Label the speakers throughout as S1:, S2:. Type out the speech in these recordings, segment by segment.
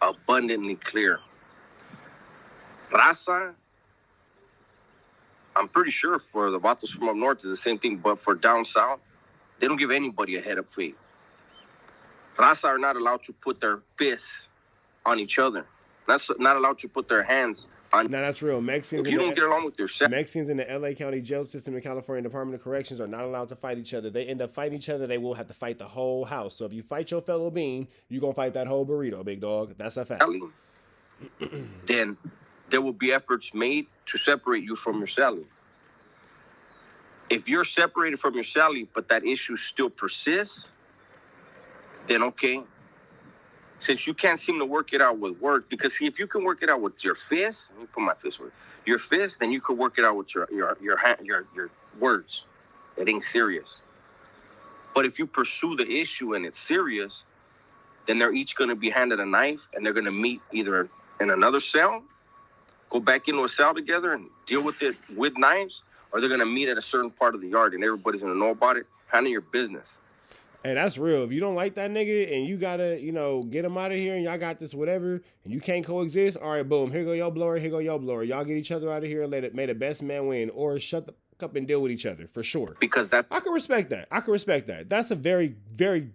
S1: abundantly clear. Raza, I'm pretty sure for the Vatos from up north is the same thing, but for down south, they don't give anybody a head up fade. Raza are not allowed to put their fists on each other. That's not allowed to put their hands on.
S2: Now that's real.
S1: If you don't get along with yourself,
S2: Mexicans in the LA County jail system and California Department of Corrections are not allowed to fight each other. They end up fighting each other. They will have to fight the whole house. So if you fight your fellow bean, you're going to fight that whole burrito, big dog. That's a fact.
S1: Then there will be efforts made to separate you from your cellie. If you're separated from your cellie, but that issue still persists, then okay. Since you can't seem to work it out with words, because see, if you can work it out with your fist, let me put my fist with your fist, then you could work it out with your words. It ain't serious. But if you pursue the issue and it's serious, then they're each going to be handed a knife and they're going to meet either in another cell, go back into a cell together and deal with it with knives, or they're going to meet at a certain part of the yard and everybody's going to know about it. Handle your business.
S2: Hey, that's real. If you don't like that nigga and you gotta, get him out of here and y'all got this whatever and you can't coexist, all right, boom, here go your blower, here go your blower. Y'all get each other out of here and may the best man win, or shut the fuck up and deal with each other, for sure.
S1: Because
S2: I can respect that. That's a very, very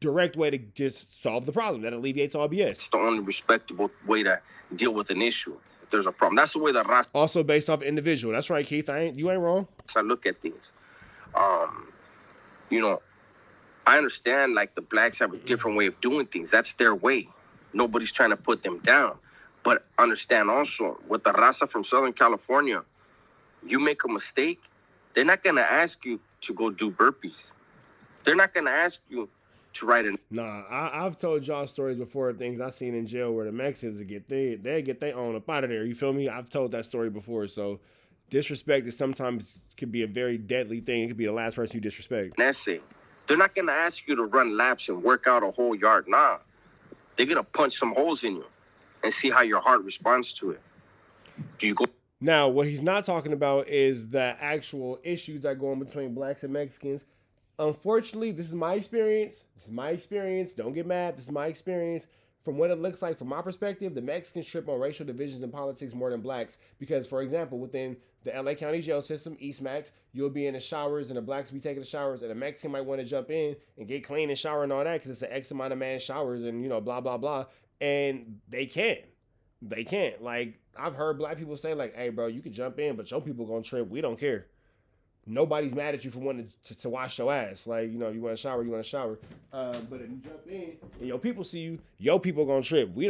S2: direct way to just solve the problem. That alleviates all BS.
S1: It's the only respectable way to deal with an issue. If there's a problem, that's the way that Raza.
S2: Also based off individual. That's right, Keith. You ain't wrong.
S1: I look at things. I understand like the blacks have a different way of doing things. That's their way. Nobody's trying to put them down. But understand also, with the Raza from Southern California, you make a mistake, they're not going to ask you to go do burpees. They're not going to ask you to write a...
S2: Nah, I've told y'all stories before of things I've seen in jail where the Mexicans they get their own up out of there. You feel me? I've told that story before. So disrespect is sometimes could be a very deadly thing. It could be the last person you disrespect.
S1: That's it. They're not going to ask you to run laps and work out a whole yard. Nah. They're going to punch some holes in you and see how your heart responds to it. Do you go...
S2: Now, what he's not talking about is the actual issues that go on between blacks and Mexicans. Unfortunately, this is my experience. Don't get mad. This is my experience. From what it looks like, from my perspective, the Mexicans trip on racial divisions in politics more than blacks. Because, for example, within the LA County jail system, East Max, you'll be in the showers and the blacks will be taking the showers, and a Mexican might want to jump in and get clean and shower and all that because it's an X amount of man showers and, blah, blah, blah. And they can't. Like, I've heard black people say, like, hey, bro, you can jump in, but your people going to trip. We don't care. Nobody's mad at you for wanting to wash your ass. Like, you want to shower, But if you jump in and your people see you, your people going to trip. We don't